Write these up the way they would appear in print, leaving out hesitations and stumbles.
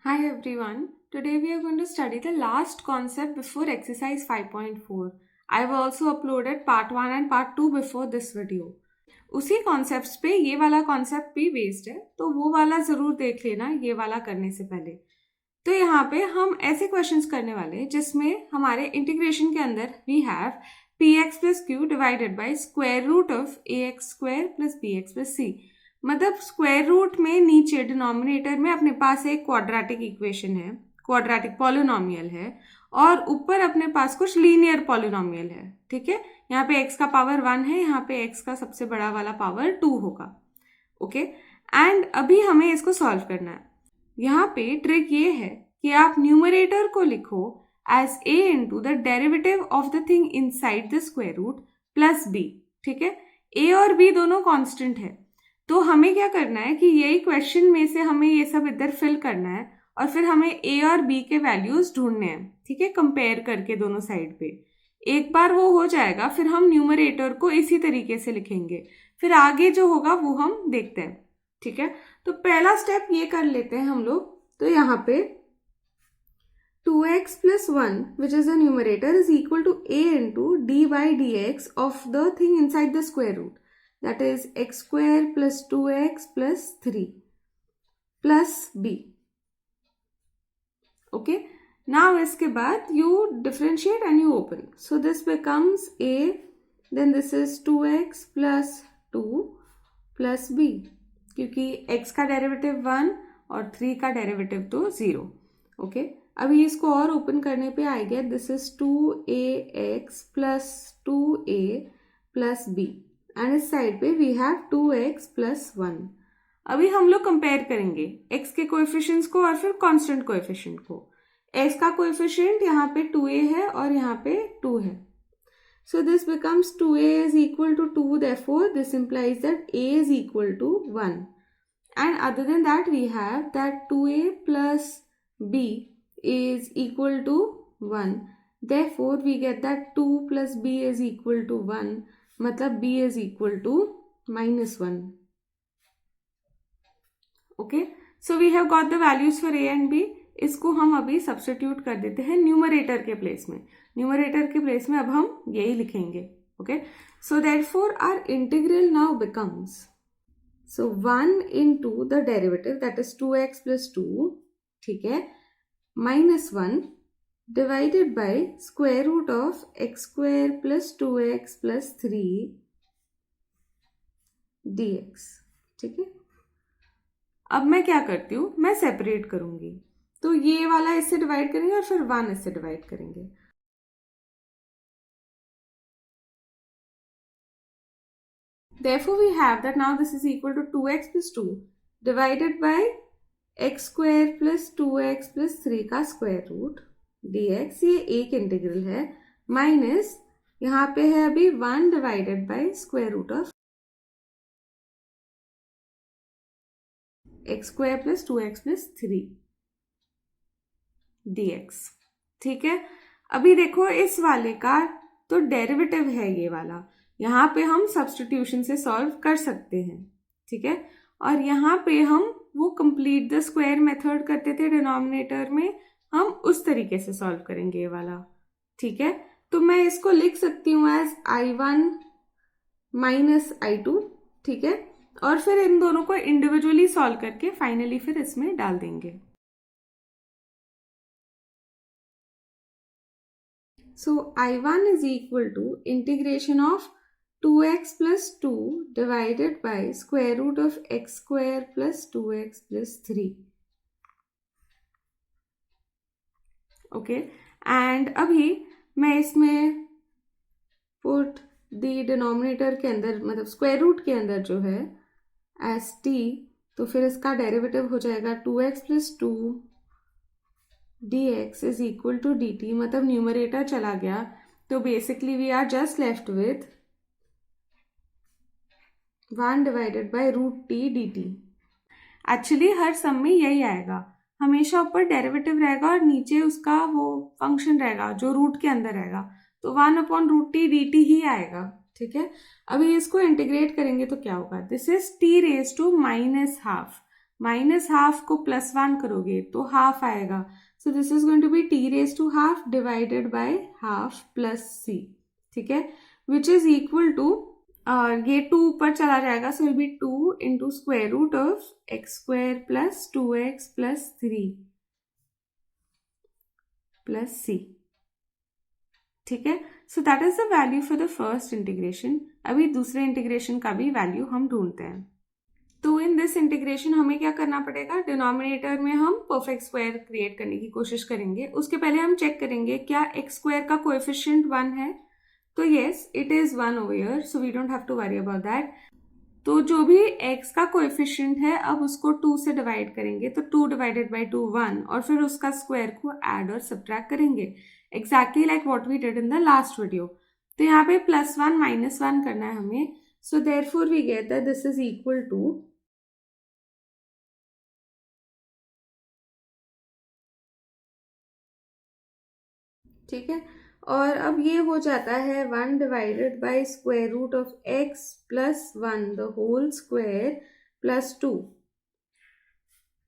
Hi everyone. Today we are going to study the last concept before exercise 5.4. I've also uploaded part 1 and part 2 before this video. उसी concepts पे ये वाला concept भी based है, तो वो वाला ज़रूर देख लेना ये वाला करने से पहले। तो यहाँ पे हम ऐसे क्वेश्चंस करने वाले हैं जिसमें हमारे इंटीग्रेशन के अंदर we have px plus q divided by square root of ax square plus bx plus c। मतलब स्क्वायर रूट में नीचे डिनोमिनेटर में अपने पास एक क्वाड्रेटिक इक्वेशन है, क्वाड्रेटिक पॉलिनोमियल है, और ऊपर अपने पास कुछ लीनियर पॉलिनोमियल है। ठीक है, यहाँ पे x का पावर 1 है, यहाँ पे x का सबसे बड़ा वाला पावर 2 होगा। ओके, एंड अभी हमें इसको सॉल्व करना है। यहाँ पे ट्रिक ये है कि आप न्यूमरेटर को लिखो as a into the derivative of the thing inside the square root plus b। ठीक है, a और b दोनों कांस्टेंट है, तो हमें क्या करना है कि यही क्वेश्चन में से हमें ये सब इधर फिल करना है और फिर हमें a और b के वैल्यूज ढूंढने हैं। ठीक है, कंपेयर करके दोनों साइड पे। एक बार वो हो जाएगा फिर हम न्यूमरेटर को इसी तरीके से लिखेंगे, फिर आगे जो होगा वो हम देखते हैं। ठीक है, तो पहला स्टेप ये कर लेते हैं हम लोग। तो यहाँ पे 2x plus 1 which is the numerator is equal to a into d by dx of the thing inside the square root, that is x square plus 2x plus 3 plus b. Okay, now इसके बाद you differentiate and you open, so this becomes a, then this is 2x plus 2 plus b, क्योंकि x का derivative 1 और 3 का derivative तो 0। Okay, अभी इसको और ओपन करने पे आ गया this is 2ax plus 2a plus b, and इस साइड पे वी हैव 2x प्लस 1। अभी हम लोग कंपेयर करेंगे x के कोएफिशिएंट्स को और फिर कांस्टेंट कोएफिशिएंट को। x का कोएफिशिएंट यहाँ पे 2a है और यहाँ पे 2 है, so this becomes 2a is equal to 2, therefore this implies that a is equal to 1, and other than that we have that 2a plus b is equal to 1, therefore we get that 2 plus b is equal to 1, मतलब b is equal to -1. Okay, so we have got the values for a and b. इसको हम अभी substitute कर देते हैं numerator के place में। Numerator के प्लेस में अब हम यही लिखेंगे। Okay, so therefore our integral now becomes, so 1 into the derivative that is 2x plus 2, ठीक है, -1 divided by square root of x square plus 2x plus 3 dx। ठीक है, अब मैं क्या करती हूँ, मैं सेपरेट करूंगी, तो ये वाला इससे डिवाइड करेंगे और फिर 1 इससे डिवाइड करेंगे। Therefore we have that now this is equal to 2x plus 2 divided by x square plus 2x plus 3 का स्क्वायर रूट dx, ये एक इंटीग्रल है, माइनस यहाँ पे है अभी 1 divided by square root of x square plus 2x plus 3 dx। ठीक है, अभी देखो इस वाले का तो डेरिवेटिव है ये वाला, यहाँ पे हम सब्स्टिट्यूशन से सॉल्व कर सकते हैं। ठीक है, और यहाँ पे हम वो कंप्लीट द स्क्वायर मेथड करते थे डिनोमिनेटर में, हम उस तरीके से सॉल्व करेंगे ये वाला। ठीक है, तो मैं इसको लिख सकती हूँ एज i1 माइनस i2। ठीक है, और फिर इन दोनों को इंडिविजुअली सॉल्व करके फाइनली फिर इसमें डाल देंगे। So I1 is equal to integration of 2x plus 2 divided by square root of x square plus 2x plus 3. Okay, and अभी मैं इसमें put the denominator के अंदर, मतलब स्क्वायर रूट के अंदर जो है as t, तो फिर इसका डेरिवेटिव हो जाएगा 2x plus 2 dx is equal to dt, मतलब न्यूमरेटर चला गया, तो basically we are just left with 1 divided by root t dt। Actually हर सम में यही आएगा, हमेशा ऊपर डेरिवेटिव रहेगा और नीचे उसका वो फंक्शन रहेगा जो रूट के अंदर रहेगा, तो 1/√t dt ही आएगा। ठीक है, अभी इसको इंटीग्रेट करेंगे तो क्या होगा, this is t raised to -12 minus half को प्लस 1 करोगे तो हाफ आएगा. So this is going to be t raise to half divided by half plus c. ठीक है, विच इज इक्वल टू ये 2 ऊपर चला जाएगा. So will be 2 into square root of x square plus 2x plus 3 plus c. ठीक है, so that is the value for the first integration. अभी दूसरे इंटीग्रेशन का भी वैल्यू हम ढूंढते हैं. तो इन दिस इंटीग्रेशन हमें क्या करना पड़ेगा, डिनोमिनेटर में हम परफेक्ट स्क्वायर क्रिएट करने की कोशिश करेंगे. उसके पहले हम चेक करेंगे क्या एक्स स्क्वायर का कोएफिशिएंट 1 है. तो yes, it is 1 over here, so we don't have to worry about that. तो जो भी x का कोएफिशिएंट है अब उसको 2 से डिवाइड करेंगे. तो 2 डिवाइडेड बाई 2 1 और फिर उसका स्क्वायर को ऐड और सब्ट्रैक्ट करेंगे, exactly like what we did in the last video. तो यहाँ पे +1 -1 करना है हमें. So therefore we get that this is equal to ठीक है, और अब ये हो जाता है 1 divided by square root of x plus 1 the whole square plus 2.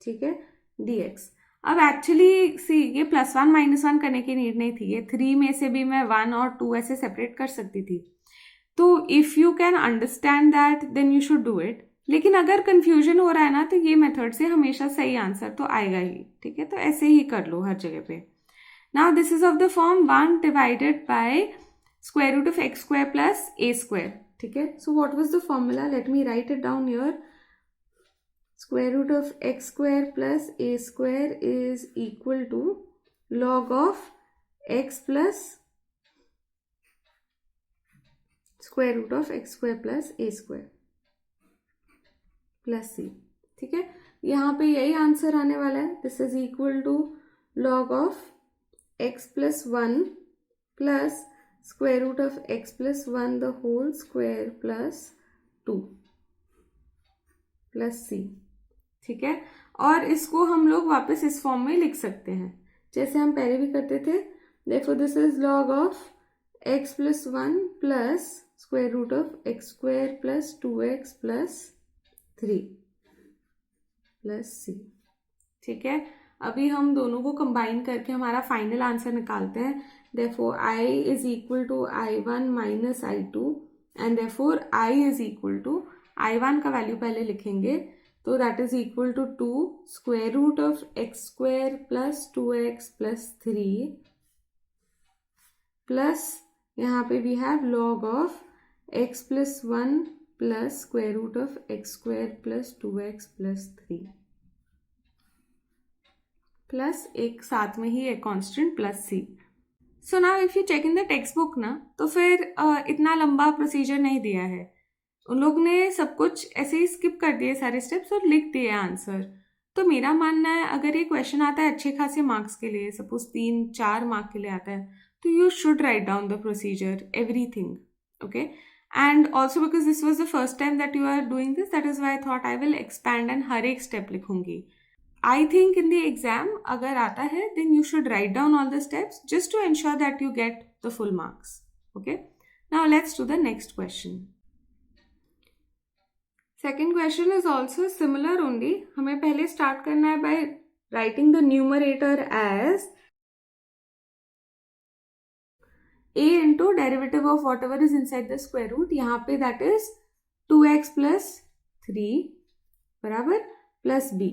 ठीक है, dx. अब एक्चुअली सी ये +1 -1 करने की नीड नहीं थी. ये 3 में से भी मैं 1 और 2 ऐसे सेपरेट कर सकती थी. तो if you can understand that then you should do it. लेकिन अगर कंफ्यूजन हो रहा है ना तो ये मेथड से हमेशा सही आंसर तो आएगा ही. ठीक है, तो ऐसे ही कर लो हर जगह पे. Now this is of the form 1 divided by square root of x square plus a square. ठीक है, so what was the formula, let me write it down here. Square root of x square plus a square is equal to log of x plus square root of x square plus a square plus c. ठीक है, यहाँ पे यही answer आने वाला है. This is equal to log of x plus 1 plus square root of x plus 1 the whole square plus 2 plus c. ठीक है, और इसको हम लोग वापस इस फॉर्म में लिख सकते हैं जैसे हम पहले भी करते थे. देखो this is log of x plus 1 plus square root of x square plus 2x plus 3 plus c. ठीक है, अभी हम दोनों को कंबाइन करके हमारा फाइनल आंसर निकालते हैं. Therefore i is equal to i1 minus i2 and therefore i is equal to i1 का वैल्यू पहले लिखेंगे. तो that is equal to 2 square root of x square plus 2x plus 3 plus यहाँ पे we have log of x plus 1 plus square root of x square plus 2x plus 3 plus एक साथ में ही एक constant plus c. So now if you check in the text book ना तो फिर इतना लंबा प्रोसीजर नहीं दिया है. उन लोग ने सब कुछ ऐसे ही स्किप कर दिए सारे स्टेप्स और लिख दिए आंसर. तो मेरा मानना है अगर ये क्वेश्चन आता है अच्छे खासे मार्क्स के लिए, सपोज 3-4 मार्क के लिए आता है, तो you should write down the procedure everything. Okay, and also because this was the first time that you are doing this, that is why I thought I will expand and हर एक step लिखूंगी. I think in the exam अगर आता है then you should write down all the steps just to ensure that you get the full marks. Okay, now let's do the next question. Second question is also similar only. हमें पहले start करना है by writing the numerator as a into derivative of whatever is inside the square root. यहाँ पे that is 2x plus 3 बराबर plus b.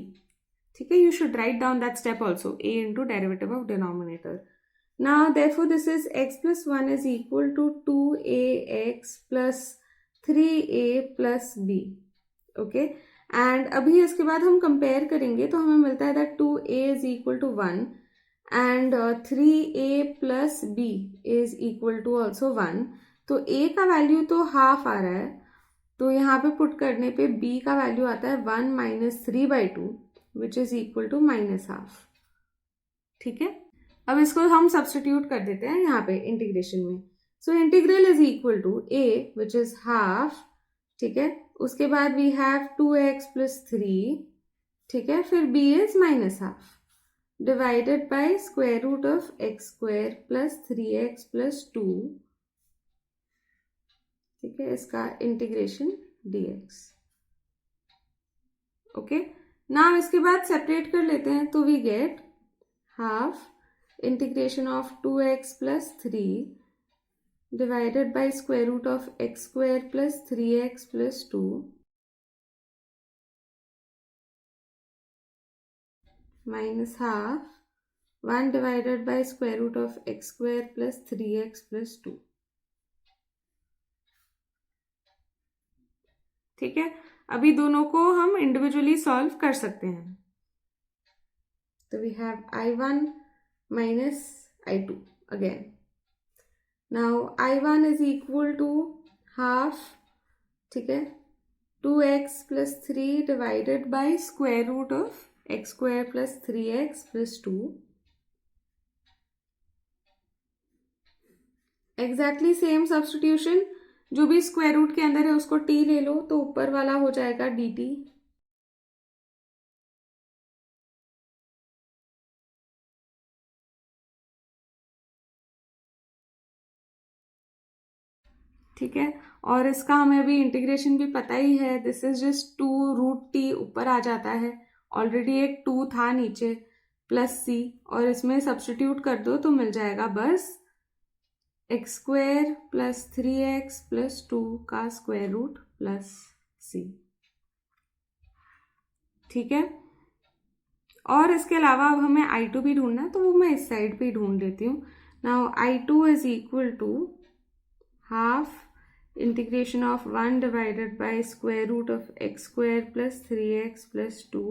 ठीक है, you should write down that step also, a into derivative of denominator. Now therefore this is x plus 1 is equal to 2ax plus 3a plus b. Okay, and अभी इसके बाद हम compare करेंगे तो हमें मिलता है that 2a is equal to 1 and 3a plus b is equal to also 1. तो a का वैल्यू तो हाफ आ रहा है, तो यहाँ पे पुट करने पे b का वैल्यू आता है 1 minus 3/2 which is equal to minus half. ठीक है, अब इसको हम सब्सटीट्यूट कर देते हैं यहाँ पे इंटीग्रेशन में. So integral is equal to a which is half. ठीक है, उसके बाद वी हैव 2x प्लस 3. ठीक है, फिर b is minus half divided by square root of x square plus 3x plus 2. ठीक है, इसका इंटीग्रेशन dx. ओके, नाउ इसके बाद सेपरेट कर लेते हैं, तो we get half integration of 2x plus 3 divided by square root of x square plus 3x plus 2 minus half 1 divided by square root of x square plus 3x plus 2. ठीक है, अभी दोनों को हम इंडिविजुअली सॉल्व कर सकते हैं. तो we have I1 minus I2 again. Now I1 is equal to half, ठीक है, 2x plus 3 divided by square root of x square plus 3x plus 2. Exactly same substitution, जो भी स्क्वायर रूट के अंदर है उसको t ले लो, तो ऊपर वाला हो जाएगा dt. ठीक है, और इसका हमें अभी इंटीग्रेशन भी पता ही है. दिस इज जस्ट 2√t ऊपर आ जाता है, ऑलरेडी एक 2 था नीचे, प्लस c, और इसमें सब्स्टिट्यूट कर दो तो मिल जाएगा बस x square plus 3x plus 2 का स्क्वायर रूट प्लस c. ठीक है, और इसके अलावा अब हमें I2 भी ढूंढना है, तो वो मैं इस साइड पे ढूंढ लेती हूँ. Now I2 is equal to half integration of 1 divided by square root of x square plus 3x plus 2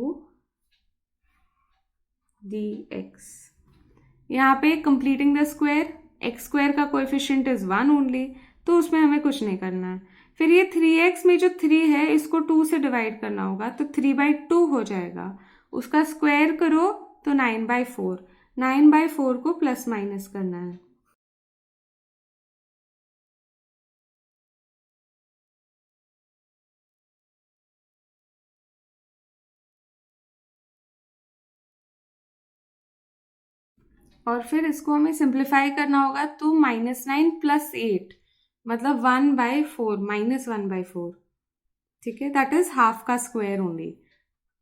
dx. यहाँ पे completing the square, x square का कोएफिशिएंट इज 1 ओनली, तो उसमें हमें कुछ नहीं करना है. फिर ये 3x में जो 3 है इसको 2 से डिवाइड करना होगा, तो 3/2 हो जाएगा. उसका स्क्वायर करो तो 9/4. 9/4 को प्लस माइनस करना है. और फिर इसको हमें सिंप्लीफाई करना होगा, तो -9 प्लस 8 मतलब 1/4 -1/4. ठीक है, दैट इज हाफ का स्क्वायर ओनली.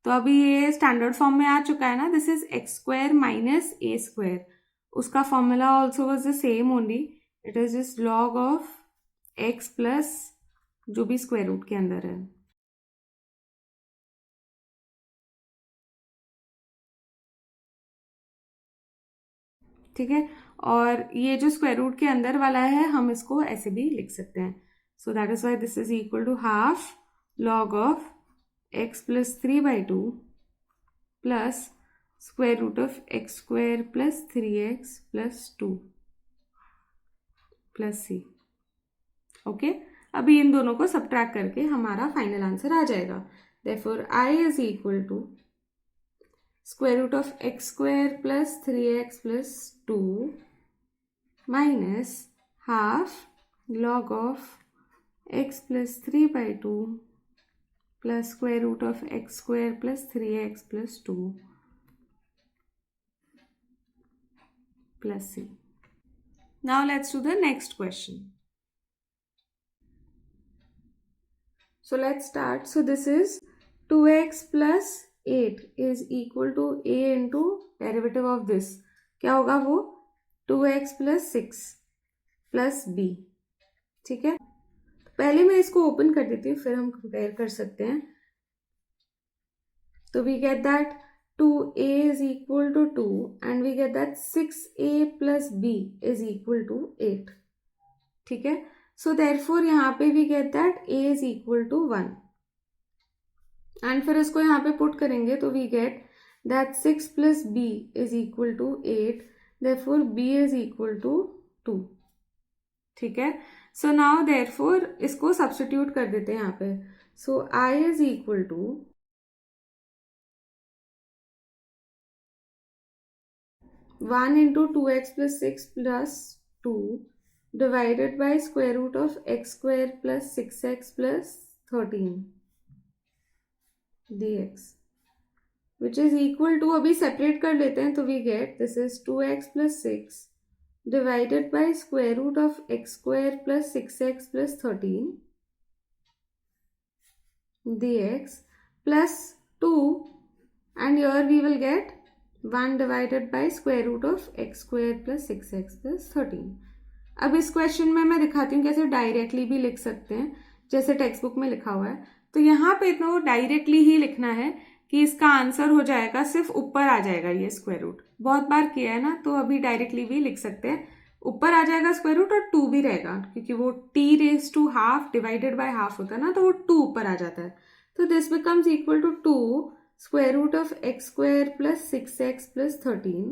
तो अभी ये स्टैंडर्ड फॉर्म में आ चुका है ना, this is x square minus a square. उसका formula also was the same only, it is just log of x plus जो भी स्क्वायर रूट के अंदर है. ठीक है, और ये जो स्क्वायर रूट के अंदर वाला है हम इसको ऐसे भी लिख सकते हैं. So that is why this is equal to half log of x plus 3/2 plus square root of x square plus 3x plus 2 plus c. Okay, अभी इन दोनों को सब्ट्रैक्ट करके हमारा फाइनल आंसर आ जाएगा. Therefore I is equal to square root of x square plus 3x plus 2 minus half log of x plus 3/2 plus square root of x square plus 3x plus 2 plus c. Now let's do the next question. So let's start. So this is 2x plus 8 is equal to a into derivative of this. क्या होगा वो? 2x plus 6 plus b. ठीक है, पहले मैं इसको open कर देती हूँ, फिर हम कंपेयर कर सकते हैं. तो we get that 2a is equal to 2 and we get that 6a plus b is equal to 8. ठीक है, so therefore यहाँ पे we get that a is equal to 1. And फिर इसको यहाँ पे पुट करेंगे तो we get that 6 plus b is equal to 8, therefore b is equal to 2. ठीक है, सो नाउ देयरफॉर इसको सब्स्टिट्यूट कर देते हैं यहाँ पे. सो I is equal to 1 into 2x plus 6 plus 2 divided by square root of x square plus 6x plus 13 dx, which is equal to, अभी सेपरेट कर लेते हैं तो we get this is 2x plus 6 divided by square root of x square plus 6x plus 13 dx plus 2 and here we will get 1 divided by square root of x square plus 6x plus 13. अब इस question में मैं दिखाती हूँ कैसे directly भी लिख सकते हैं, जैसे टेक्स्ट बुक में लिखा हुआ है. तो यहाँ पे इतना डायरेक्टली ही लिखना है कि इसका आंसर हो जाएगा, सिर्फ ऊपर आ जाएगा ये स्क्वायर रूट. बहुत बार किया है ना, तो अभी डायरेक्टली भी लिख सकते हैं. ऊपर आ जाएगा स्क्वायर रूट और 2 भी रहेगा, क्योंकि वो t⁻² डिवाइडेड बाय हाफ होता है ना, तो वो 2 ऊपर आ जाता है. तो this becomes equal to 2 square root of x square plus 6x plus 13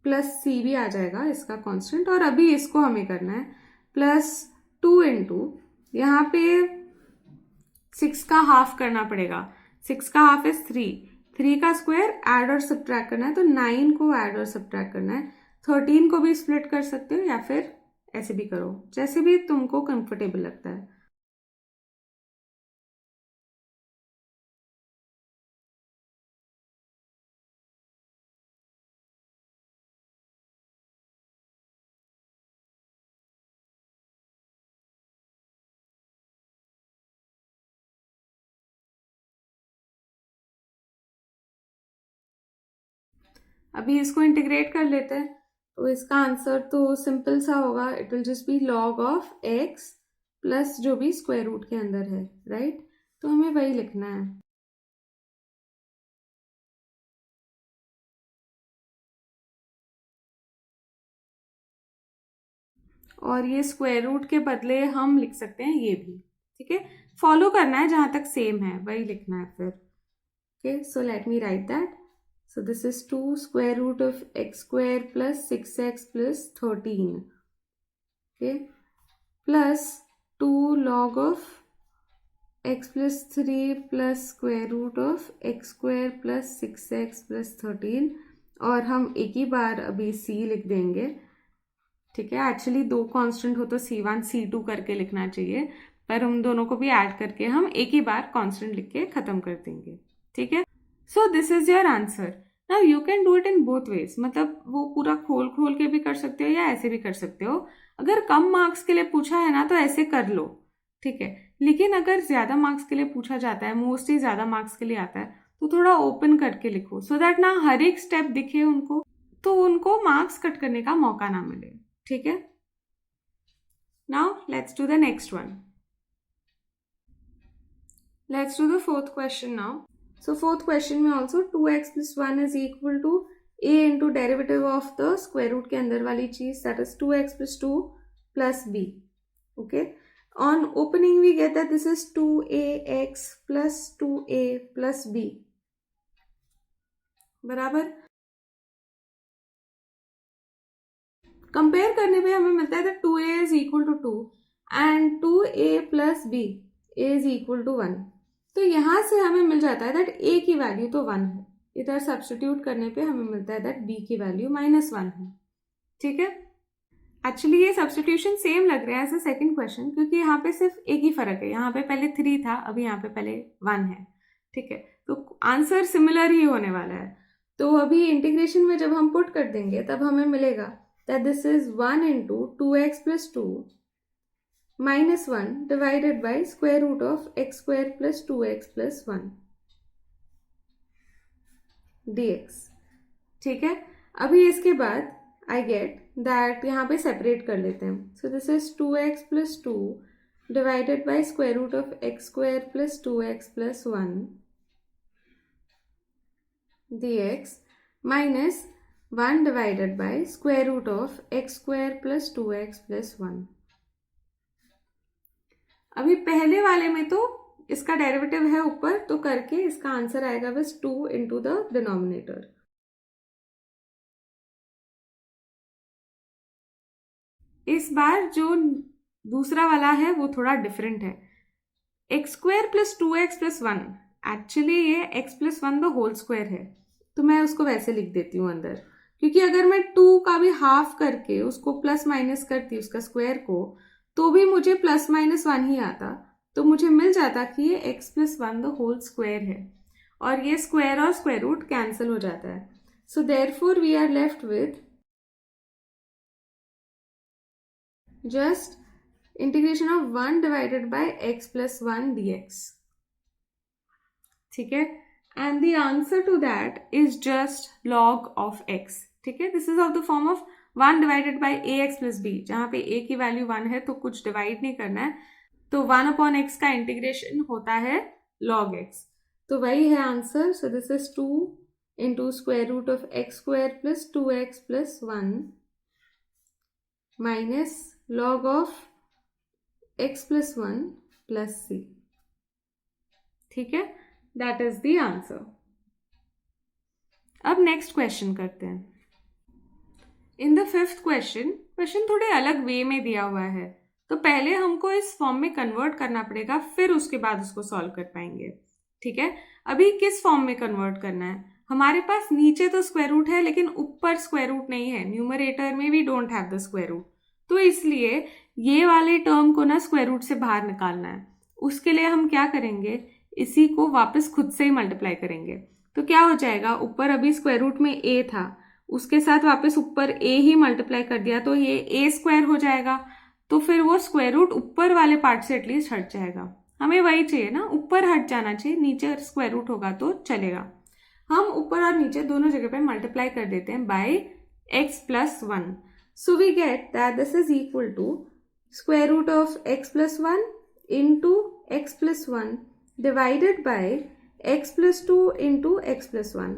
plus c भी आ जाएगा इसका कांस्टेंट. और अभी इसको हमें करना है प्लस 2 इंटू, यहाँ पे 6 का हाफ करना पड़ेगा. 6 का हाफ इज 3 का स्क्वायर ऐड और सब्ट्रैक्ट करना है, तो 9 को ऐड और सब्ट्रैक्ट करना है. 13 को भी स्प्लिट कर सकते हो या फिर ऐसे भी करो, जैसे भी तुमको कंफर्टेबल लगता है. अभी इसको इंटीग्रेट कर लेते हैं, तो इसका आंसर तो सिंपल सा होगा. It will just be log of x plus जो भी स्क्वायर रूट के अंदर है, राइट. तो हमें वही लिखना है. और ये स्क्वायर रूट के बदले हम लिख सकते हैं ये भी. ठीक है, फॉलो करना है, जहां तक सेम है वही लिखना है फिर. Okay, so let me right that. So this is 2 square root of x square plus 6x plus 13. Okay. Plus 2 log of x plus 3 plus square root of x square plus 6x plus 13. और हम एक ही बार अभी c लिख देंगे. ठीक है, actually 2 constant हो तो c1 c2 करके लिखना चाहिए, पर हम दोनों को भी ऐड करके हम एक ही बार कांस्टेंट लिख के खत्म कर देंगे. ठीक है, सो this is your answer. Now you can do it in both ways, मतलब वो पूरा खोल खोल के भी कर सकते हो या ऐसे भी कर सकते हो. अगर कम मार्क्स के लिए पूछा है ना तो ऐसे कर लो. ठीक है, लेकिन अगर ज़्यादा मार्क्स के लिए पूछा जाता है, मोस्टली ज़्यादा मार्क्स के लिए आता है, तो थोड़ा ओपन करके लिखो, सो दैट ना हर एक स्टेप दिखे उनको, तो उनको मार्क्स कट करने का मौका ना मिले. ठीक है, now let's do the next one. Let's do the fourth question now. So fourth question में also 2x plus 1 is equal to a into derivative of the square root के अंदर वाली चीज, that is 2x plus 2 plus b. Okay, on opening we get that this is 2ax plus 2a plus b बराबर. Compare करने पे हमें मिलता है that 2a is equal to 2 and 2a plus b is equal to 1. तो यहां से हमें मिल जाता है दैट a की वैल्यू तो 1 है, इधर सब्स्टिट्यूट करने पे हमें मिलता है दैट b की वैल्यू -1 है. ठीक है, एक्चुअली ये सब्स्टिट्यूशन सेम लग रहा है एज अ सेकंड क्वेश्चन, क्योंकि यहाँ पे सिर्फ एक ही फर्क है, यहाँ पे पहले 3 था, अभी यहाँ पे पहले 1 है. ठीक है, तो आंसर सिमिलर ही होने वाला है. तो अभी इंटीग्रेशन में जब हम पुट कर देंगे तब हमें मिलेगा that this is 1 into 2x plus 2 -1 divided by square root of x square plus 2x plus 1 dx. ठीक है, अभी इसके बाद I get that यहाँ पे सेपरेट कर लेते हैं. So this is 2x plus 2 divided by square root of x square plus 2x plus 1 dx minus 1 divided by square root of x square plus 2x plus 1. अभी पहले वाले में तो इसका डेरिवेटिव है ऊपर, तो करके इसका आंसर आएगा बस 2 इंटू द डिनोमिनेटर. इस बार जो दूसरा वाला है वो थोड़ा डिफरेंट है. X square plus 2x plus 1, actually ये x plus 1 the whole square है, तो मैं उसको वैसे लिख देती हूँ अंदर, क्योंकि अगर मैं 2 का भी हाफ करके उसको प्लस माइनस करती उसका स्क्वायर को, तो भी मुझे +-1 ही आता, तो मुझे मिल जाता कि ये x plus 1 the whole square है, और ये स्क्वायर और स्क्वायर रूट कैंसिल हो जाता है. So therefore we are left with just integration of 1 divided by x plus 1 dx. ठीक है, and the answer to that is just log of x. ठीक है, this is of the form of 1 divided by a x plus b, जहाँ पे a की value 1 है तो कुछ डिवाइड नहीं करना है, तो 1 अपॉन एक्स का इंटीग्रेशन होता है log x. तो वही है answer. So this is 2 into square root of x square plus 2x plus 1 minus log of x plus 1 plus c. ठीक है, दैट इज द आंसर. अब नेक्स्ट क्वेश्चन करते हैं. इन द फिफ्थ क्वेश्चन थोड़े अलग वे में दिया हुआ है, तो पहले हमको इस फॉर्म में कन्वर्ट करना पड़ेगा, फिर उसके बाद उसको सॉल्व कर पाएंगे. ठीक है, अभी किस फॉर्म में कन्वर्ट करना है? हमारे पास नीचे तो स्क्वायर रूट है लेकिन ऊपर स्क्वायर रूट नहीं है. न्यूमरेटर में we don't have the square root, तो इसलिए ये वाले टर्म को ना स्क्वायर रूट से बाहर निकालना है. उसके लिए हम क्या करेंगे, इसी को वापस खुद से ही मल्टीप्लाई करेंगे. तो क्या हो जाएगा, ऊपर अभी स्क्वायर रूट में a था, उसके साथ वापस ऊपर a ही मल्टीप्लाई कर दिया तो ये a स्क्वायर हो जाएगा. तो फिर वो स्क्वायर रूट ऊपर वाले पार्ट से एटलीस्ट हट जाएगा. हमें वही चाहिए ना, ऊपर हट जाना चाहिए, नीचे स्क्वायर रूट होगा तो चलेगा. हम ऊपर और नीचे दोनों जगह पे मल्टीप्लाई कर देते हैं by x plus 1. So we get that this is equal to square root of x plus 1 into x plus 1 divided by x plus 2 into x plus 1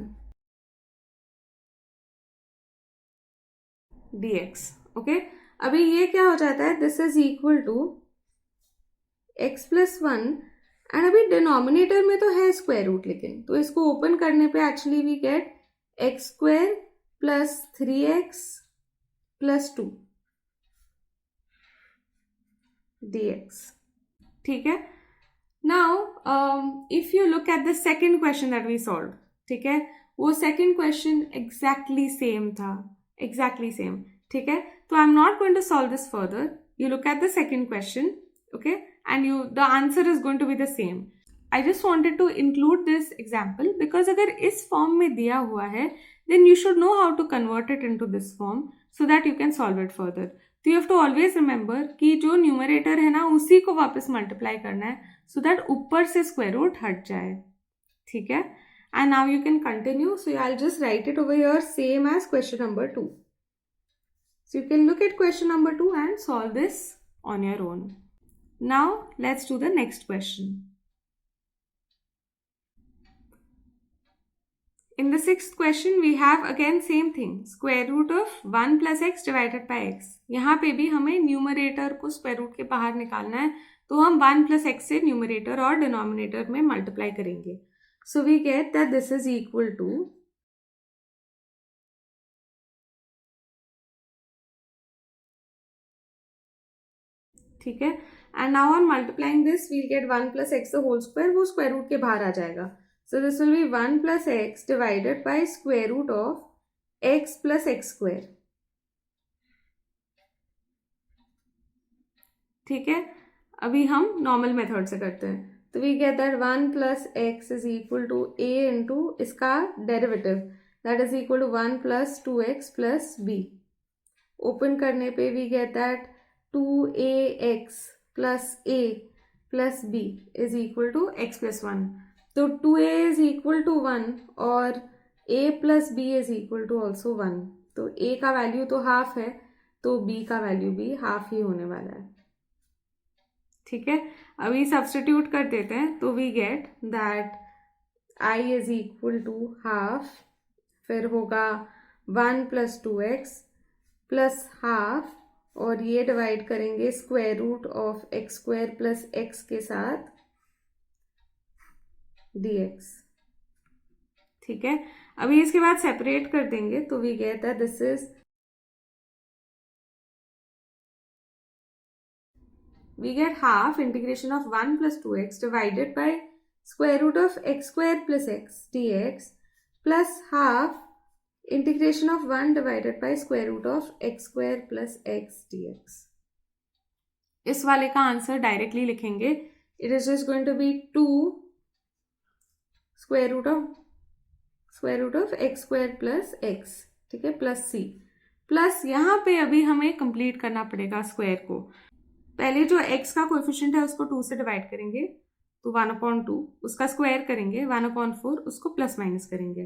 dx. Okay, अभी ये क्या हो जाता है, this is equal to x plus 1 and अभी denominator में तो है स्क्वायर रूट, लेकिन तो इसको ओपन करने पे actually we get x square plus 3x plus 2 dx. ठीक है, now if you look at the second question that we solved, ठीक है, वो second question exactly same था, exactly same. ठीक है, तो I'm not going to solve this further. You look at the second question, okay, and the answer is going to be the same. I just wanted to include this example because अगर इस form में दिया हुआ है then you should know how to convert it into this form so that you can solve it further. तो you have to always remember कि जो numerator है ना उसी को वापस मल्टीप्लाई करना है सो दैट ऊपर से स्क्वायर रूट हट जाए. ठीक है, and now you can continue. So I will just write it over here same as question number 2. So you can look at question number 2 and solve this on your own. Now let's do the next question. In the sixth question, we have again same thing, square root of 1 plus x divided by x. यहाँ पे भी हमें numerator को square root के बाहर निकालना है, तो हम 1 plus x से न्यूमरेटर और डिनोमिनेटर में मल्टीप्लाई करेंगे. So we get that this is equal to ठीक है, and now on multiplying this we'll get 1 plus x the whole square, वो स्क्वायर रूट के बाहर आ जाएगा. So this will be 1 plus x divided by square root of x plus x square. ठीक है, अभी हम नॉर्मल मेथड से करते हैं. तो we get that 1 plus x is equal to a into इसका derivative that is equal to 1 plus 2x plus b. Open करने पे we get that 2ax plus a plus b is equal to x plus 1. तो 2a is equal to 1 और a plus b is equal to also 1. तो a का value तो half है तो b का वैल्यू भी हाफ ही होने वाला है. ठीक है, अभी सब्स्टिट्यूट कर देते हैं तो we get that i is equal to half, फिर होगा 1 plus 2x plus हाफ और ये डिवाइड करेंगे square root of x square plus x के साथ dx. ठीक है, अभी इसके बाद सेपरेट कर देंगे तो we get that this is we get half integration of 1 plus 2x divided by square root of x square plus x dx plus half integration of 1 divided by square root of x square plus x dx. इस वाले का आंसर directly लिखेंगे. It is just going to be 2 square root of x square plus x. ठीक है, plus c plus यहाँ पे अभी हमें कंप्लीट करना पड़ेगा स्क्वायर को. पहले जो x का कोएफिशिएंट है उसको 2 से डिवाइड करेंगे तो 1/2 उसका स्क्वायर करेंगे, 1/4 उसको प्लस माइनस करेंगे,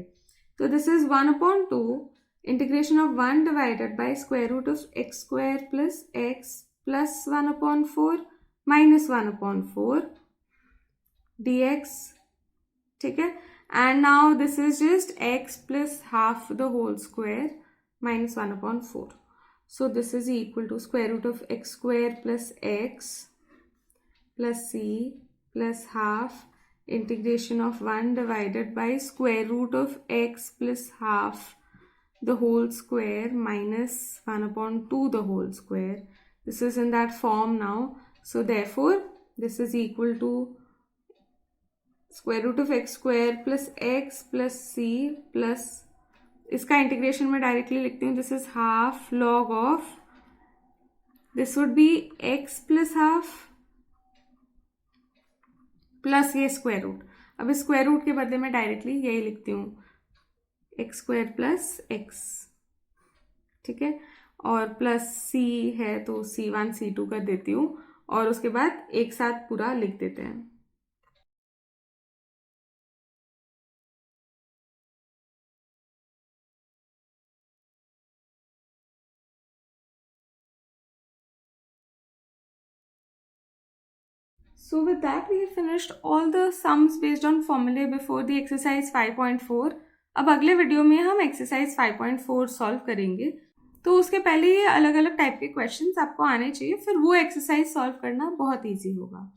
तो this is 1/2 integration of 1 divided by square root of x square plus x plus 1/4 minus 1/4 dx. ठीक है, and now this is just x plus half the whole square minus 1/4. So this is equal to square root of x square plus x plus c plus half integration of 1 divided by square root of x plus half the whole square minus 1/2 the whole square. This is in that form now. So therefore this is equal to square root of x square plus x plus c plus, इसका integration में directly लिखती हूँ, this is half log of, this would be x plus half plus ये square root. अब इस square root के बदले में डायरेक्टली यही लिखती हूँ, एक्स स्क्वायर प्लस एक्स. ठीक है, और प्लस सी है तो C1 C2 कर देती हूँ, और उसके बाद एक साथ पूरा लिख देते हैं. So with that we have finished all the sums based on formulae before the exercise 5.4. अब अगले वीडियो में हम एक्सरसाइज 5.4 सॉल्व करेंगे, तो उसके पहले ये अलग अलग टाइप के क्वेश्चंस आपको आने चाहिए, फिर वो एक्सरसाइज सॉल्व करना बहुत ईजी होगा.